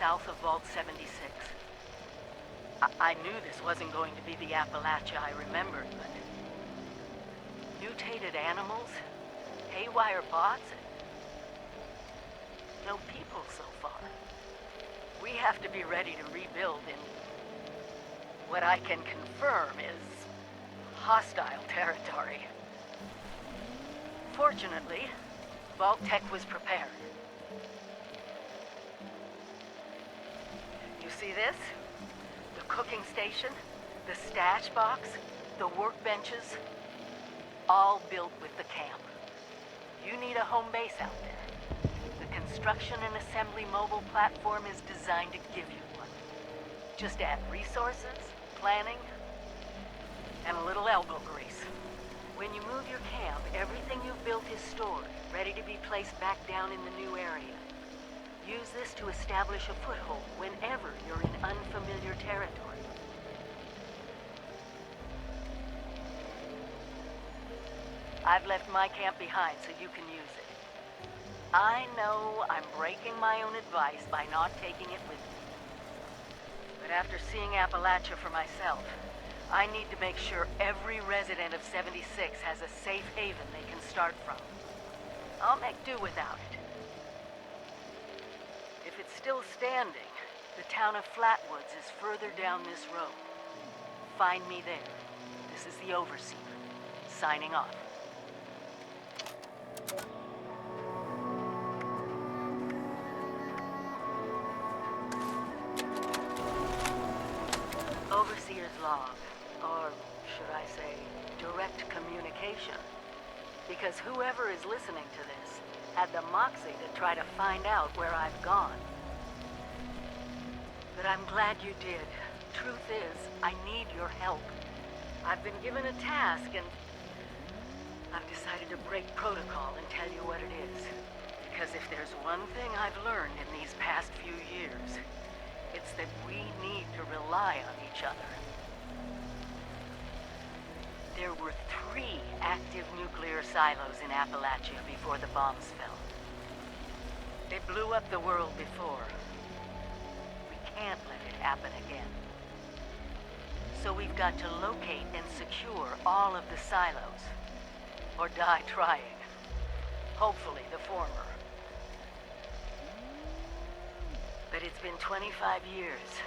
south of Vault 76. I knew this wasn't going to be the Appalachia I remembered, but... mutated animals, haywire bots, and no people so far. We have to be ready to rebuild in what I can confirm is hostile territory. Fortunately, Vault Tech was prepared. You see this? The cooking station, the stash box, the workbenches, all built with the camp. You need a home base out there. The construction and assembly mobile platform is designed to give you one. Just add resources, planning, and a little elbow grease. When you move your camp, everything you've built is stored, ready to be placed back down in the new area. Use this to establish a foothold whenever you're in unfamiliar territory. I've left my camp behind so you can use it. I know I'm breaking my own advice by not taking it with me. But after seeing Appalachia for myself, I need to make sure every resident of 76 has a safe haven they can start from. I'll make do without it. If it's still standing, the town of Flatwoods is further down this road. Find me there. This is the Overseer, signing off. Overseer's log, or should I say, direct communication. Because whoever is listening to this had the moxie to try to find out where I've gone. But I'm glad you did. Truth is, I need your help. I've been given a task and I've decided to break protocol and tell you what it is. Because if there's one thing I've learned in these past few years, it's that we need to rely on each other. There were 3 active nuclear silos in Appalachia before the bombs fell. They blew up the world before. We can't let it happen again. So we've got to locate and secure all of the silos. Or die trying. Hopefully the former. But it's been 25 years.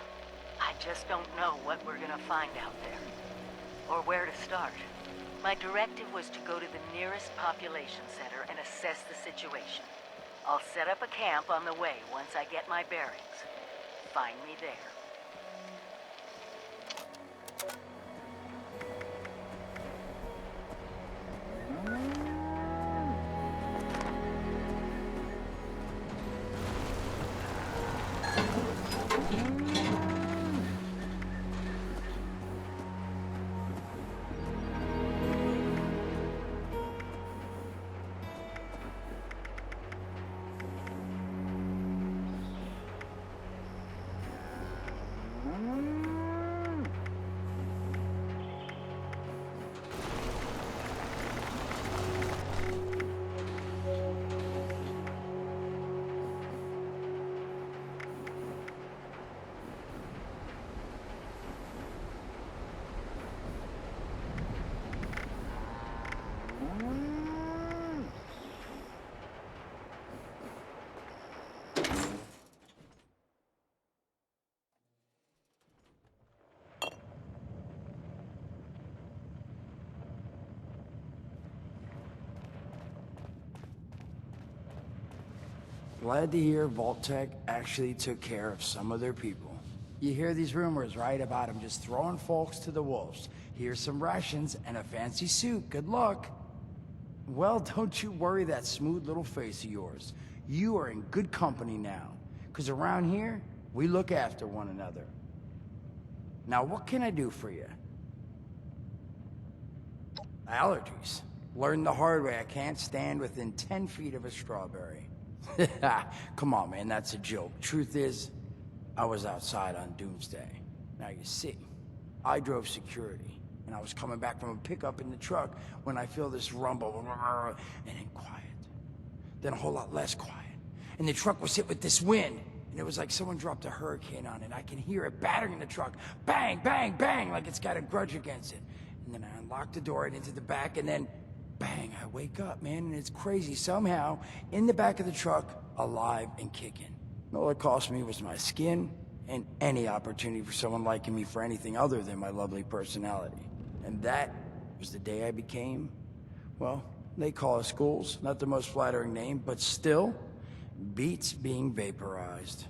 I just don't know what we're gonna find out there. Or where to start. My directive was to go to the nearest population center and assess the situation. I'll set up a camp on the way once I get my bearings. Find me there. Glad to hear Vault-Tec actually took care of some of their people. You hear these rumors, right, about them just throwing folks to the wolves. Here's some rations and a fancy suit. Good luck. Well, don't you worry that smooth little face of yours. You are in good company now. 'Cause around here, we look after one another. Now, what can I do for you? Allergies. Learned the hard way I can't stand within 10 feet of a strawberry. Come on, man, that's a joke. Truth is, I was outside on Doomsday. Now you see, I drove security, and I was coming back from a pickup in the truck when I feel this rumble, and then quiet. Then a whole lot less quiet. And the truck was hit with this wind, and it was like someone dropped a hurricane on it. I can hear it battering the truck. Bang, bang, bang, like it's got a grudge against it. And then I unlock the door and into the back, and then bang, I wake up, man, and it's crazy. Somehow, in the back of the truck, alive and kicking. And all it cost me was my skin and any opportunity for someone liking me for anything other than my lovely personality. And that was the day I became, well, they call us ghouls, not the most flattering name, but still, beats being vaporized.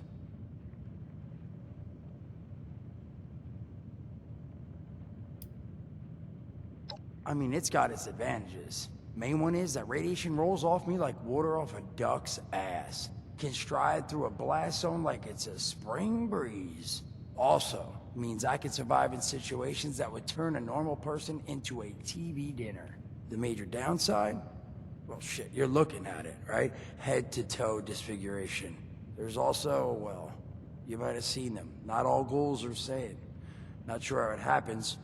I mean, it's got its advantages. Main one is that radiation rolls off me like water off a duck's ass. Can stride through a blast zone like it's a spring breeze. Also, means I can survive in situations that would turn a normal person into a TV dinner. The major downside? Well, shit, you're looking at it, right? Head to toe disfiguration. There's also, well, you might have seen them. Not all ghouls are sane. Not sure how it happens,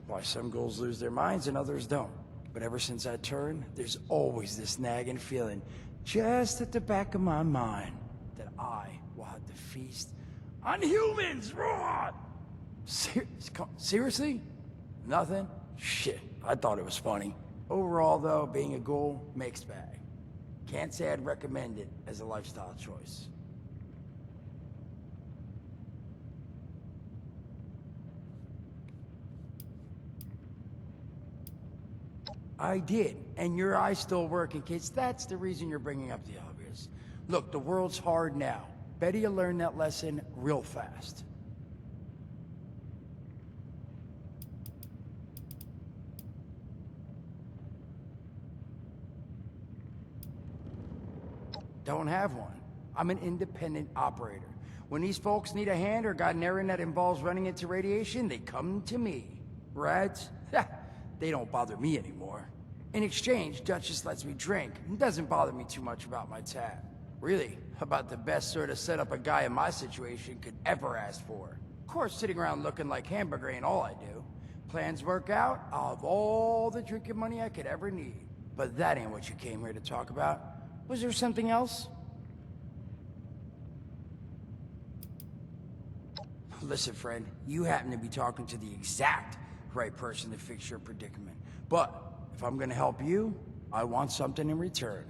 why some ghouls lose their minds and others don't. But ever since I turned, there's always this nagging feeling, just at the back of my mind, that I will have to feast on humans, raw! Seriously? Nothing? Shit, I thought it was funny. Overall, though, being a ghoul, mixed bag. Can't say I'd recommend it as a lifestyle choice. I did, and your eyes still working, kids. That's the reason you're bringing up the obvious. Look, the world's hard now. Better you learn that lesson real fast. Don't have one. I'm an independent operator. When these folks need a hand or got an errand that involves running into radiation, they come to me. Rats? They don't bother me anymore. In exchange, Duchess lets me drink and doesn't bother me too much about my tab. Really, about the best sort of setup a guy in my situation could ever ask for. Of course, sitting around looking like hamburger ain't all I do. Plans work out, I'll have all the drinking money I could ever need. But that ain't what you came here to talk about. Was there something else? Listen, friend, you happen to be talking to the exact right person to fix your predicament. But if I'm gonna help you, I want something in return.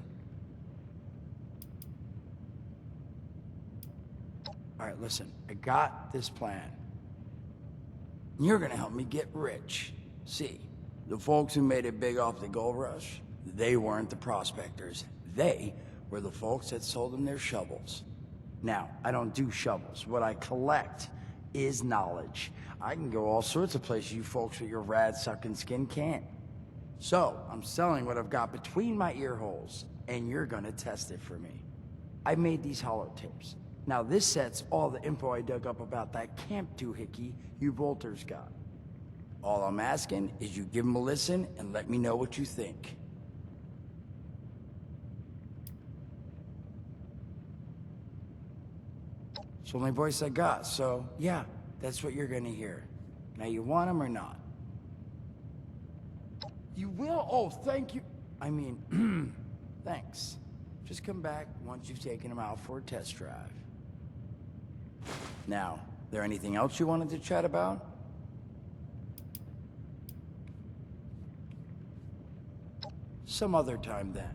All right, listen, I got this plan. You're gonna help me get rich. See, the folks who made it big off the gold rush, they weren't the prospectors. They were the folks that sold them their shovels. Now, I don't do shovels. What I collect is knowledge. I can go all sorts of places you folks with your rad-sucking skin can't. So, I'm selling what I've got between my ear holes, and you're gonna test it for me. I made these holotapes. Now, this set's all the info I dug up about that C.A.M.P doohickey you Volters got. All I'm asking is you give them a listen and let me know what you think. It's the only voice I got, so yeah, that's what you're gonna hear. Now, you want them or not? You will? Oh, thank you. I mean, thanks. Just come back once you've taken them out for a test drive. Now, there anything else you wanted to chat about? Some other time then.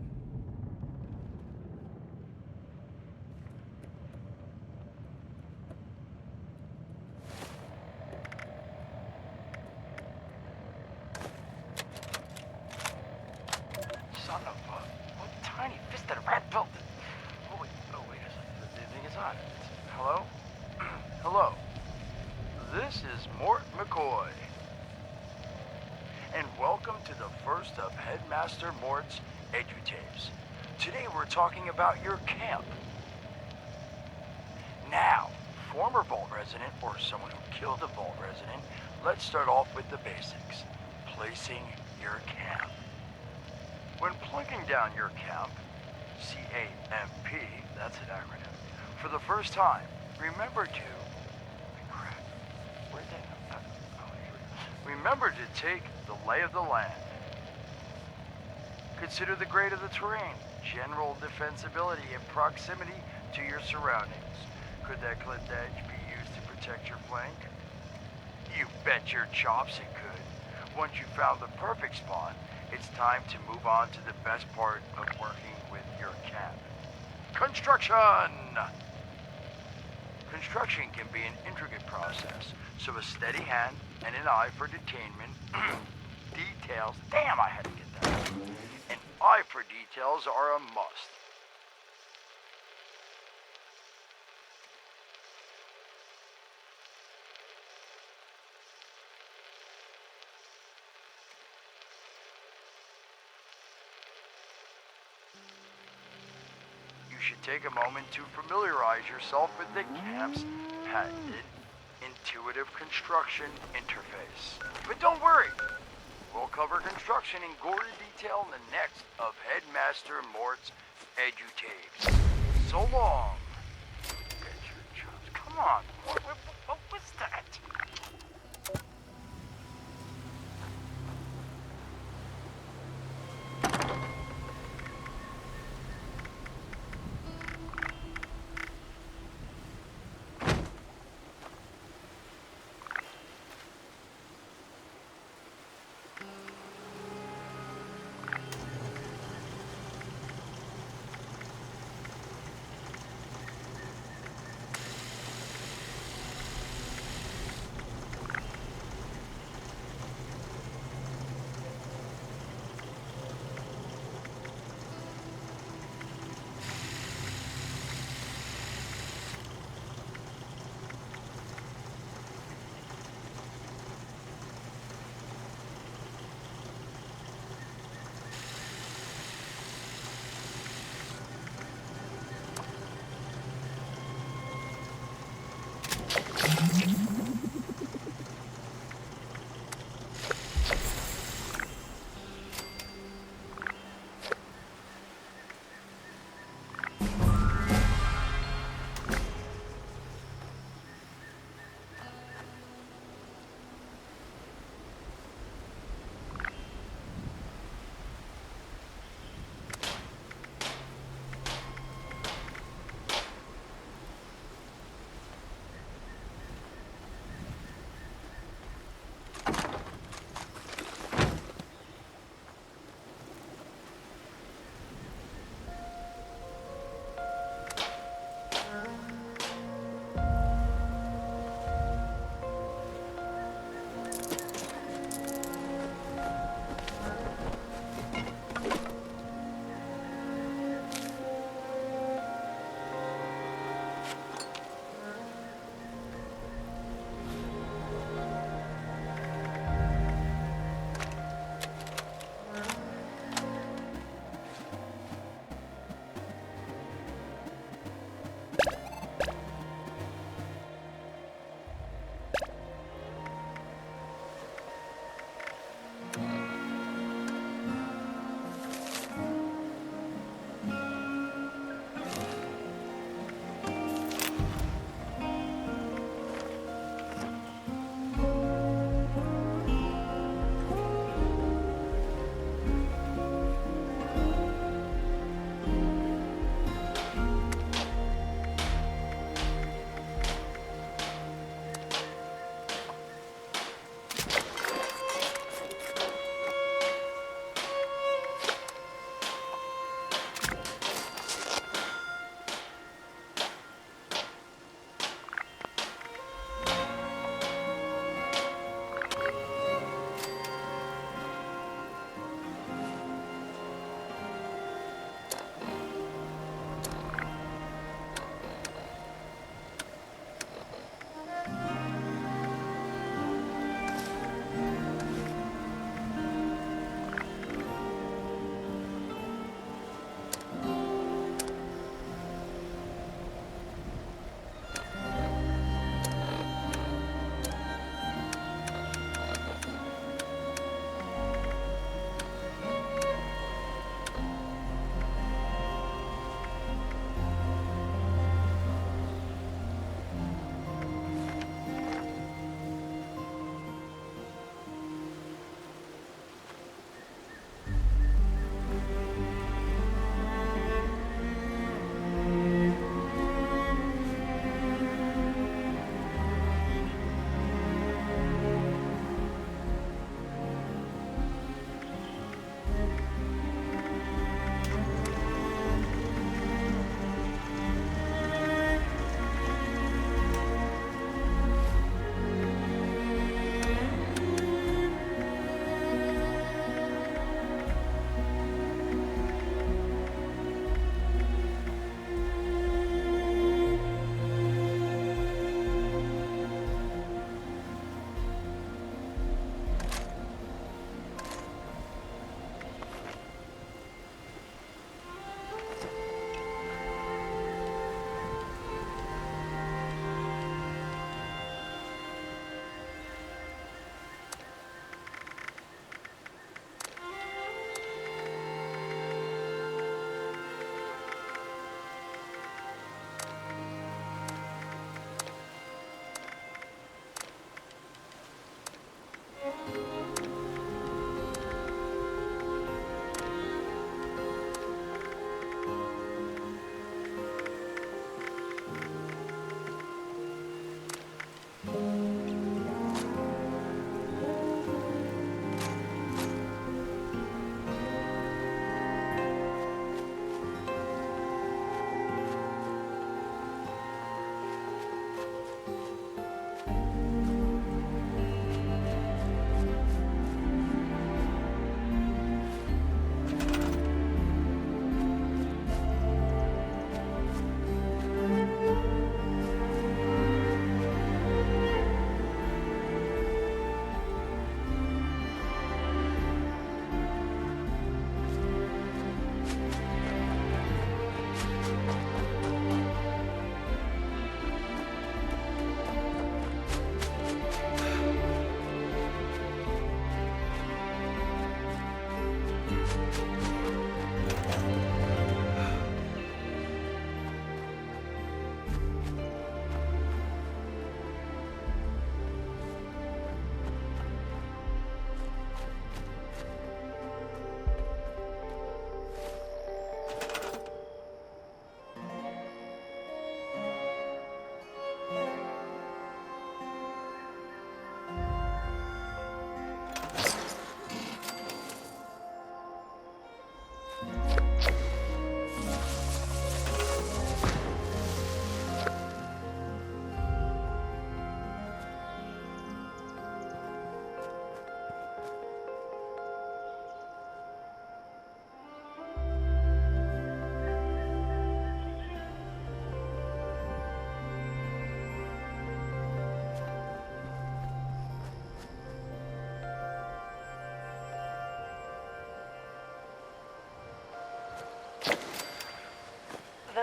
Son of a... What tiny fisted rat built it? Oh, wait a second. The thing is on. Hello? Hello. This is Mort McCoy. And welcome to the first of Headmaster Mort's edutapes. Today we're talking about your camp. Now, former Vault resident or someone who killed a Vault resident, let's start off with the basics. Placing your camp. When plunking down your camp, C.A.M.P, that's an acronym, for the first time, remember to... Crap. Where'd that... Oh, here we go. Remember to take the lay of the land. Consider the grade of the terrain, general defensibility, and proximity to your surroundings. Could that clipped edge be used to protect your flank? You bet your chops it could. Once you found the perfect spot, it's time to move on to the best part of working with your camp. Construction! Construction can be an intricate process, so a steady hand and an eye for detainment, details, damn I had to get that, an eye for details are a must. You should take a moment to familiarize yourself with the camp's patented intuitive construction interface. But don't worry, we'll cover construction in gory detail in the next of Headmaster Mort's edutapes. So long. Get your chops. Come on. What was that?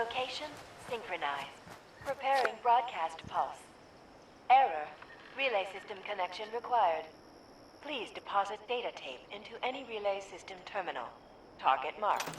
Location synchronized. Preparing broadcast pulse. Error. Relay system connection required. Please deposit data tape into any relay system terminal. Target marked.